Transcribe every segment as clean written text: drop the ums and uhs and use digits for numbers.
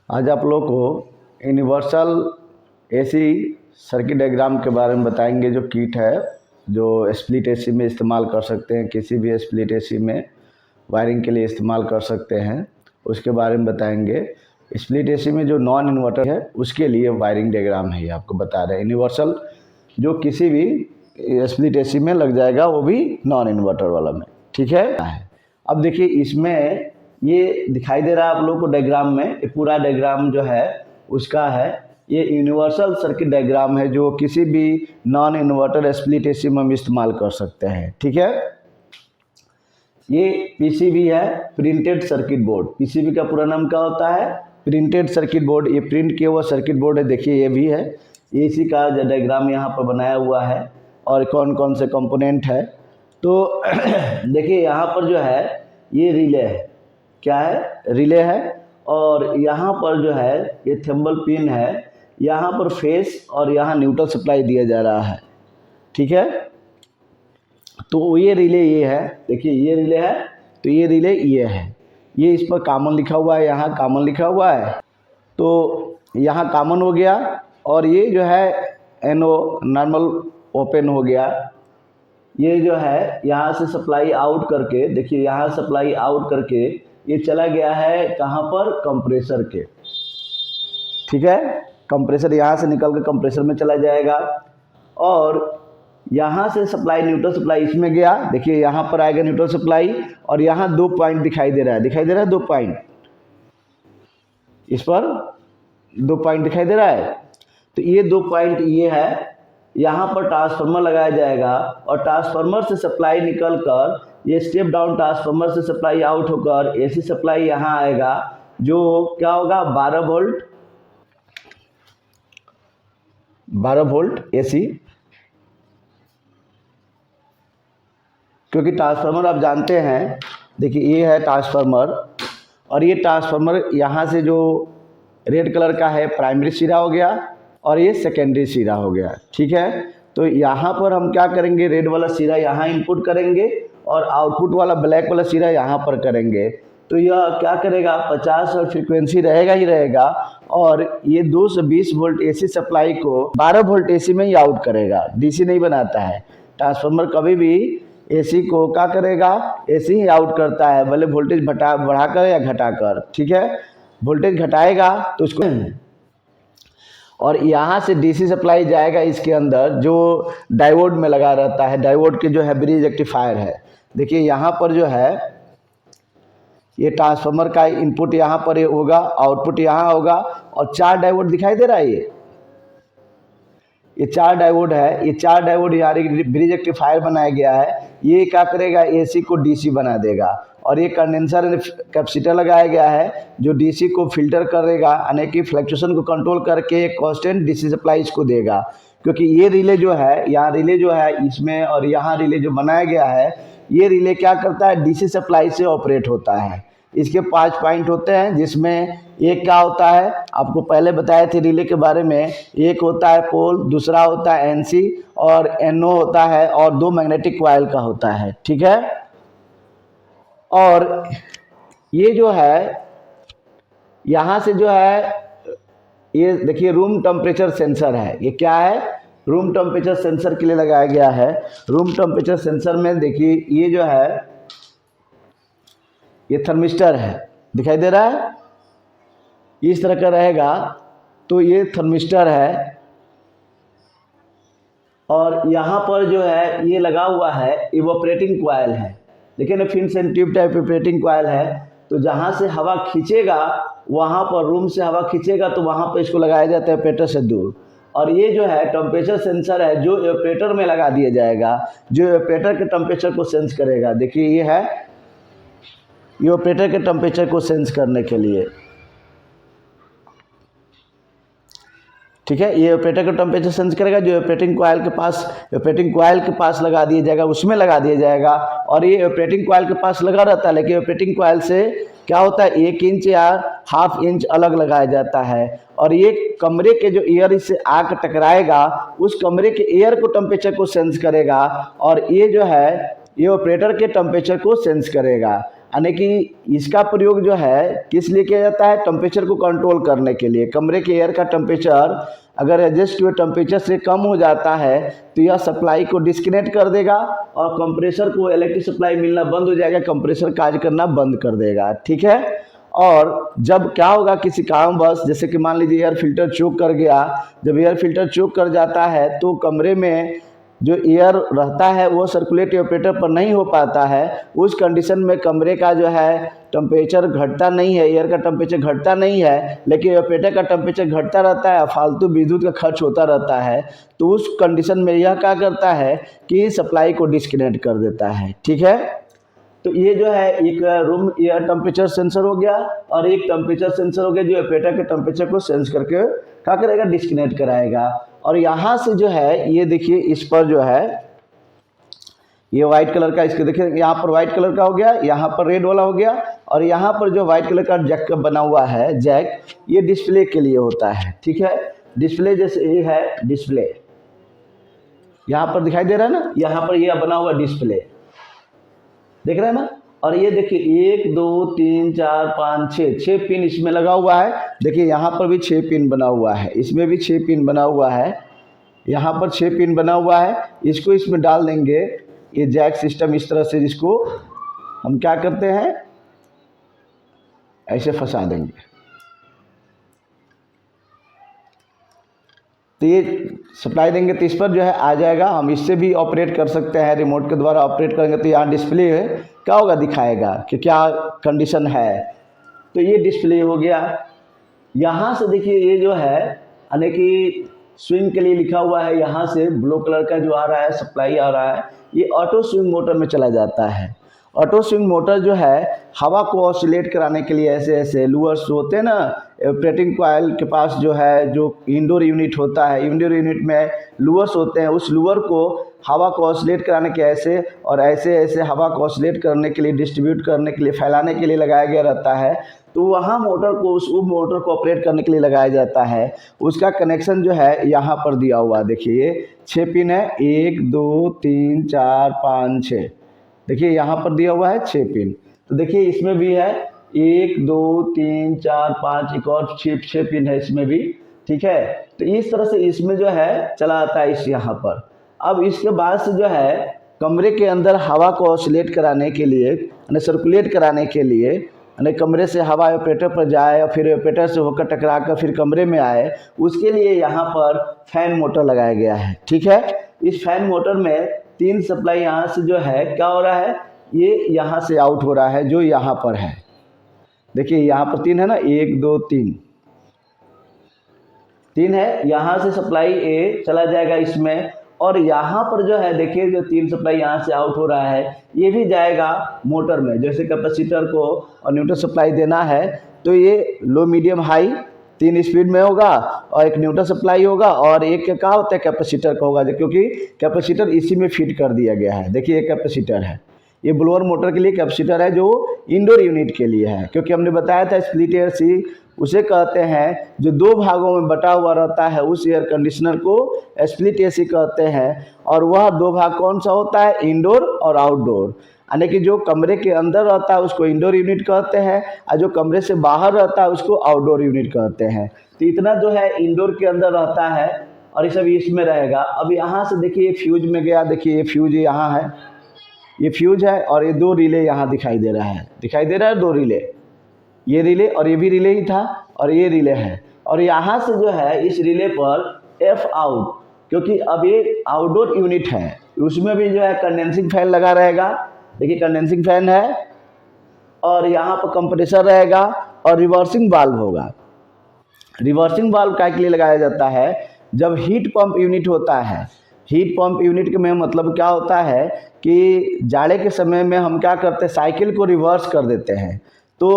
आज आप लोग को यूनिवर्सल एसी सर्किट डायग्राम के बारे में बताएंगे। जो किट है जो स्प्लिट एसी में इस्तेमाल कर सकते हैं, किसी भी स्प्लिट एसी में वायरिंग के लिए इस्तेमाल कर सकते हैं, उसके बारे में बताएंगे। स्प्लिट एसी में जो नॉन इन्वर्टर है उसके लिए वायरिंग डायग्राम है, ये आपको बता रहे हैं। यूनिवर्सल जो किसी भी स्प्लिट एसी में लग जाएगा, वो भी नॉन इन्वर्टर वाला में, ठीक है। अब देखिए इसमें ये दिखाई दे रहा है आप लोगों को डायग्राम में, ये पूरा डायग्राम जो है उसका है, ये यूनिवर्सल सर्किट डायग्राम है जो किसी भी नॉन इन्वर्टर स्प्लिट एसी में हम इस्तेमाल कर सकते हैं, ठीक है। ये पीसीबी है, प्रिंटेड सर्किट बोर्ड। पीसीबी का पूरा नाम क्या होता है? Printed circuit board. ये प्रिंट किया हुआ सर्किट बोर्ड है। देखिए ये भी है, एसी का जो डायग्राम यहाँ पर बनाया हुआ है और कौन कौन से कंपोनेंट है। तो देखिए यहाँ पर जो है ये रिले है, क्या है? रिले है। और यहाँ पर जो है ये थर्मल पिन है, यहाँ पर फेस और यहाँ न्यूट्रल सप्लाई दिया जा रहा है, ठीक है। तो ये रिले ये है, देखिए ये रिले है, तो ये रिले ये है, ये इस पर कॉमन लिखा हुआ है, यहाँ कॉमन लिखा हुआ है, तो यहाँ कॉमन हो गया। और ये जो है एनो नॉर्मल ओपन हो गया। ये जो है यहाँ से सप्लाई आउट करके, देखिए यहाँ सप्लाई आउट करके ये चला गया है कहाँ पर? कंप्रेसर के, ठीक है। कंप्रेसर यहाँ से निकल के कंप्रेसर में चला जाएगा। और यहाँ से सप्लाई न्यूट्रल सप्लाई इसमें गया, देखिए यहाँ पर आएगा न्यूट्रल सप्लाई। और यहाँ 2 पॉइंट दिखाई दे रहा है, दिखाई दे रहा है 2 पॉइंट, इस पर 2 पॉइंट दिखाई दे रहा है। तो ये 2 पॉइंट ये है, यहाँ पर ट्रांसफार्मर लगाया जाएगा और ट्रांसफार्मर से सप्लाई निकल कर ये स्टेप डाउन ट्रांसफार्मर से सप्लाई आउट होकर एसी सप्लाई यहाँ आएगा, जो क्या होगा? 12 वोल्ट एसी। क्योंकि ट्रांसफार्मर आप जानते हैं, देखिए ये है ट्रांसफार्मर और ये ट्रांसफार्मर यहाँ से जो रेड कलर का है प्राइमरी सिरा हो गया और ये सेकेंडरी सिरा हो गया, ठीक है। तो यहाँ पर हम क्या करेंगे? रेड वाला सिरा यहाँ इनपुट करेंगे और आउटपुट वाला ब्लैक वाला सिरा यहाँ पर करेंगे। तो यह क्या करेगा? 50 और फ्रीक्वेंसी रहेगा ही रहेगा। और ये 220 वोल्ट एसी सप्लाई को 12 वोल्ट एसी में ही आउट करेगा, डीसी नहीं बनाता है। ट्रांसफार्मर कभी भी एसी को क्या करेगा? एसी ही आउट करता है, भले वोल्टेज बढ़ाकर या घटाकर, ठीक है। वोल्टेज घटाएगा तो उसको, और यहाँ से डीसी सप्लाई जाएगा इसके अंदर, जो डायोड में लगा रहता है। डायोड के जो है ब्रिज रेक्टिफायर है। देखिए यहाँ पर जो है ये ट्रांसफार्मर का इनपुट यहाँ पर होगा, आउटपुट यहाँ होगा, और 4 डायोड दिखाई दे रहा है। ये 4 डायोड है, ये 4 डायोड यहाँ ब्रिज रेक्टिफायर बनाया गया है। ये क्या करेगा? एसी को डीसी बना देगा। और ये कंडेंसर कैपेसिटर लगाया गया है जो डीसी को फिल्टर करेगा, यानी कि फ्लक्चुएशन को कंट्रोल करके एक कांस्टेंट डीसी सप्लाई इसको देगा। क्योंकि ये रिले जो है, यहाँ रिले जो है इसमें और यहाँ रिले जो बनाया गया है, ये रिले क्या करता है? डीसी सप्लाई से ऑपरेट होता है। इसके 5 पॉइंट होते हैं, जिसमें एक क्या होता है, आपको पहले बताए थे रिले के बारे में। एक होता है पोल, दूसरा होता है एनसी और एनओ होता है, और 2 मैग्नेटिक कॉइल का होता है, ठीक है। और ये जो है यहाँ से जो है, ये देखिए रूम टेम्परेचर सेंसर है। ये क्या है? रूम टेम्परेचर सेंसर के लिए लगाया गया है। रूम टेम्परेचर सेंसर में देखिए ये जो है ये थर्मिस्टर है, दिखाई दे रहा है, इस तरह का रहेगा। तो ये थर्मिस्टर है। और यहाँ पर जो है ये लगा हुआ है इवोपरेटिंग कॉइल है, देखिए ना, fins and tube type evaporating coil है। तो जहाँ से हवा खींचेगा, वहाँ पर रूम से हवा खींचेगा तो वहाँ पर इसको लगाया जाता है इवोपरेटर से दूर। और ये जो है टेम्परेचर सेंसर है जो इवोपरेटर में लगा दिया जाएगा, जो इवोपरेटर के टेम्परेचर को सेंस करेगा। देखिए ये है इवोपरेटर के टेम्परेचर को सेंस करने के लिए, ठीक है। ये इवोपरेटर का टेम्परेचर सेंस करेगा, जो इवोपरेटिंग कॉइल के पास लगा दिया जाएगा, उसमें लगा दिया जाएगा। और ये इवोपरेटिंग कॉइल के पास लगा रहता है, लेकिन इवोपरेटिंग कॉइल से क्या होता है? 1 इंच या ½ इंच अलग लगाया जाता है। और ये कमरे के जो एयर इससे आकर टकराएगा, उस कमरे के एयर को टेम्परेचर को सेंस करेगा। और ये जो है ये ऑपरेटर के टेम्परेचर को सेंस करेगा। यानी कि इसका प्रयोग जो है किस लिए किया जाता है, टेम्परेचर को कंट्रोल करने के लिए। कमरे के एयर का टेम्परेचर अगर एडजस्ट हुए टेम्परेचर से कम हो जाता है तो यह सप्लाई को डिस्कनेक्ट कर देगा और कंप्रेसर को इलेक्ट्रिक सप्लाई मिलना बंद हो जाएगा, कंप्रेसर कार्य करना बंद कर देगा। ठीक है। और जब क्या होगा, किसी कारणवश जैसे कि मान लीजिए एयर फिल्टर चोक कर गया, जब एयर फिल्टर चोक कर जाता है तो कमरे में जो एयर रहता है वो सर्कुलेट ऑपरेटर पर नहीं हो पाता है। उस कंडीशन में कमरे का जो है टेम्परेचर घटता नहीं है, एयर का टेम्परेचर घटता नहीं है, लेकिन ऑपरेटर का टेम्परेचर घटता रहता है, फालतू विद्युत का खर्च होता रहता है। तो उस कंडीशन में यह क्या करता है कि सप्लाई को डिस्कनेक्ट कर देता है। ठीक है। तो ये जो है एक रूम एयर टेम्परेचर सेंसर हो गया और एक टेम्परेचर सेंसर हो गया जो ऑपरेटर के टेम्परेचर को सेंस करके क्या करेगा, डिस्कनेक्ट कराएगा। और यहाँ से जो है ये देखिए इस पर जो है ये वाइट कलर का, इसके देखिए यहाँ पर वाइट कलर का हो गया, यहाँ पर रेड वाला हो गया, और यहाँ पर जो वाइट कलर का जैक बना हुआ है जैक, ये डिस्प्ले के लिए होता है। ठीक है। डिस्प्ले जैसे ये है डिस्प्ले, यहाँ पर दिखाई दे रहा है ना, यहाँ पर ये बना हुआ डिस्प्ले देख रहे हैं ना। और ये देखिए 1 2 3 4 5 6 पिन इसमें लगा हुआ है। देखिए यहाँ पर भी 6 पिन बना हुआ है, इसमें भी 6 पिन बना हुआ है, यहाँ पर 6 पिन बना हुआ है। इसको इसमें डाल देंगे, ये जैक सिस्टम इस तरह से, जिसको हम क्या करते हैं ऐसे फंसा देंगे। तो ये सप्लाई देंगे तो इस पर जो है आ जाएगा। हम इससे भी ऑपरेट कर सकते हैं, रिमोट के द्वारा ऑपरेट करेंगे तो यहाँ डिस्प्ले है क्या होगा, दिखाएगा कि क्या कंडीशन है। तो ये डिस्प्ले हो गया। यहाँ से देखिए ये जो है यानी कि स्विंग के लिए लिखा हुआ है, यहाँ से ब्लू कलर का जो आ रहा है सप्लाई आ रहा है, ये ऑटो स्विंग मोटर में चला जाता है। ऑटो स्विंग मोटर जो है हवा को ऑसिलेट कराने के लिए ऐसे ऐसे लूअर्स होते हैं ना, ऑपरेटिंग कॉइल के पास जो है जो इंडोर यूनिट होता है, इंडोर यूनिट में लूअर्स होते हैं, उस लूअर को हवा को ऑसिलेट कराने के ऐसे और ऐसे ऐसे हवा को ऑसिलेट करने के लिए, डिस्ट्रीब्यूट करने के लिए, फैलाने के लिए लगाया गया रहता है। तो वहाँ मोटर को, उस मोटर को ऑपरेट करने के लिए लगाया जाता है। उसका कनेक्शन जो है यहाँ पर दिया हुआ, देखिए 6 पिन है, 1 2 3 4 5 6, देखिए यहाँ पर दिया हुआ है 6 पिन। तो देखिए इसमें भी है 1 2 3 4 5, एक और 6 पिन है इसमें भी। ठीक है। तो इस तरह से इसमें जो है चला आता है इस यहाँ पर। अब इसके बाद से जो है कमरे के अंदर हवा को ऑसिलेट कराने के लिए, यानी सर्कुलेट कराने के लिए, यानी कमरे से हवा ऑपरेटर पर जाए और फिर ऑपरेटर से होकर टकरा कर फिर कमरे में आए, उसके लिए यहाँ पर फैन मोटर लगाया गया है। ठीक है। इस फैन मोटर में 3 सप्लाई यहाँ से जो है क्या हो रहा है, ये यहाँ से आउट हो रहा है जो यहाँ पर है। देखिए यहाँ पर 3 है ना, 1 2 3 है, यहाँ से सप्लाई ए चला जाएगा इसमें, और यहाँ पर जो है देखिए जो 3 सप्लाई यहाँ से आउट हो रहा है ये भी जाएगा मोटर में। जैसे कैपेसिटर को और न्यूट्रल सप्लाई देना है तो ये लो मीडियम हाई 3 स्पीड में होगा, और एक न्यूट्रल सप्लाई होगा और एक क्या होता है कैपेसिटर का होगा, क्योंकि कैपेसिटर इसी में फिट कर दिया गया है। देखिए ये कैपेसिटर है, ये ब्लोअर मोटर के लिए कैपेसिटर है जो इंडोर यूनिट के लिए है, क्योंकि हमने बताया था स्प्लिट एयर सी उसे कहते हैं जो 2 भागों में बटा हुआ रहता है, उस एयर कंडीशनर को स्प्लिट एसी कहते हैं। और वह 2 भाग कौन सा होता है, इंडोर और आउटडोर। यानी कि जो कमरे के अंदर रहता है उसको इंडोर यूनिट कहते हैं, और जो कमरे से बाहर रहता है उसको आउटडोर यूनिट कहते हैं। तो इतना जो है इंडोर के अंदर रहता है और ये सब इसमें रहेगा। अब यहाँ से देखिए फ्यूज में गया, देखिए ये फ्यूज यहाँ है, ये फ्यूज है, और ये 2 रिले यहाँ दिखाई दे रहा है, दिखाई दे रहा है 2 रिले, ये रिले और ये भी रिले ही था, और ये रिले है। और यहाँ से जो है इस रिले पर एफ आउट, क्योंकि अब ये आउटडोर यूनिट है, उसमें भी जो है कंडेंसिंग फैन लगा रहेगा। देखिए कंडेंसिंग फैन है, और यहाँ पर कंप्रेसर रहेगा और रिवर्सिंग वाल्व होगा। रिवर्सिंग वाल्व क्या के लिए लगाया जाता है, जब हीट पंप यूनिट होता है, हीट पंप यूनिट के में मतलब क्या होता है कि जाड़े के समय में हम क्या करते हैं, साइकिल को रिवर्स कर देते हैं। तो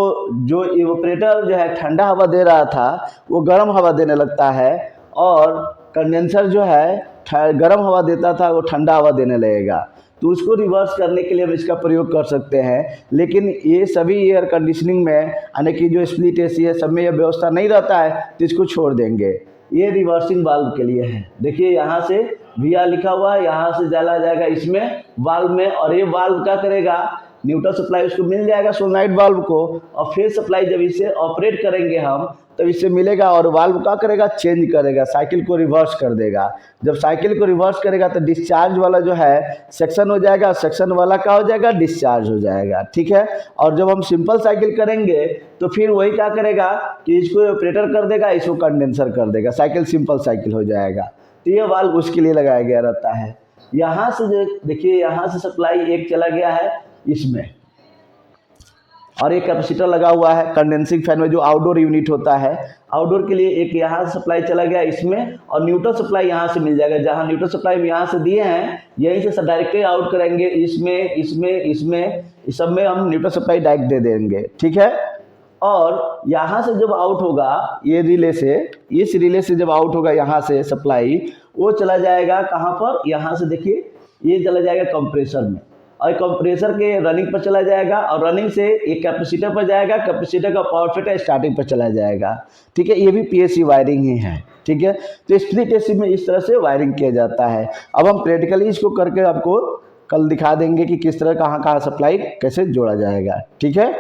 जो इवेपोरेटर जो है ठंडा हवा दे रहा था वो गर्म हवा देने लगता है, और कंडेंसर जो है गर्म हवा देता था वो ठंडा हवा देने लगेगा। तो उसको रिवर्स करने के लिए हम इसका प्रयोग कर सकते हैं। लेकिन ये सभी एयर कंडीशनिंग में, यानी कि जो स्प्लिट एसी है, सब में यह व्यवस्था नहीं रहता है, तो इसको छोड़ देंगे। ये रिवर्सिंग वाल्व के लिए है। देखिए यहाँ से VR लिखा हुआ है, यहाँ से डाला जाएगा इसमें वाल्व में, और ये वाल्व क्या करेगा, न्यूट्रल सप्लाई उसको मिल जाएगा सोलेनोइड वाल्व को, और फेज सप्लाई जब इसे ऑपरेट करेंगे हम तब इससे मिलेगा, और वाल्व क्या करेगा, चेंज करेगा, साइकिल को रिवर्स कर देगा। जब साइकिल को रिवर्स करेगा तो डिस्चार्ज वाला जो है सेक्शन हो जाएगा, सेक्शन वाला क्या हो जाएगा, डिस्चार्ज हो जाएगा, ठीक है। और जब हम सिंपल साइकिल करेंगे तो फिर वही क्या करेगा कि इसको ऑपरेटर कर देगा, इसको कंडेंसर कर देगा, साइकिल सिंपल साइकिल हो जाएगा। तो ये वाल्व उसके लिए लगाया गया रहता है। यहाँ से जो देखिए, यहाँ से सप्लाई एक चला गया है इसमें, और एक कैपेसिटर लगा हुआ है कंडेंसिंग फैन में जो आउटडोर यूनिट होता है, आउटडोर के लिए एक यहाँ से सप्लाई चला गया इसमें, और न्यूट्रल सप्लाई यहाँ से मिल जाएगा। जहाँ न्यूट्रल सप्लाई यहाँ से दिए हैं यहीं से डायरेक्टली आउट करेंगे, इसमें इसमें इसमें इस सब में हम न्यूट्रल सप्लाई डायरेक्ट दे देंगे, ठीक है। और यहाँ से जब आउट होगा ये रिले से, इस रिले से जब आउट होगा यहाँ से सप्लाई, वो चला जाएगा कहाँ पर, यहाँ से देखिए ये चला जाएगा कंप्रेसर में, और कंप्रेसर के रनिंग पर चला जाएगा, और रनिंग से एक कैपेसिटर पर जाएगा, कैपेसिटर का पावर फैक्टर स्टार्टिंग पर चला जाएगा, ठीक है। ये भी पीएससी वायरिंग ही है, ठीक है। तो स्प्लिट एसी में इस तरह से वायरिंग किया जाता है। अब हम प्रैक्टिकली इसको करके आपको कल दिखा देंगे कि किस तरह कहाँ कहाँ सप्लाई कैसे जोड़ा जाएगा, ठीक है।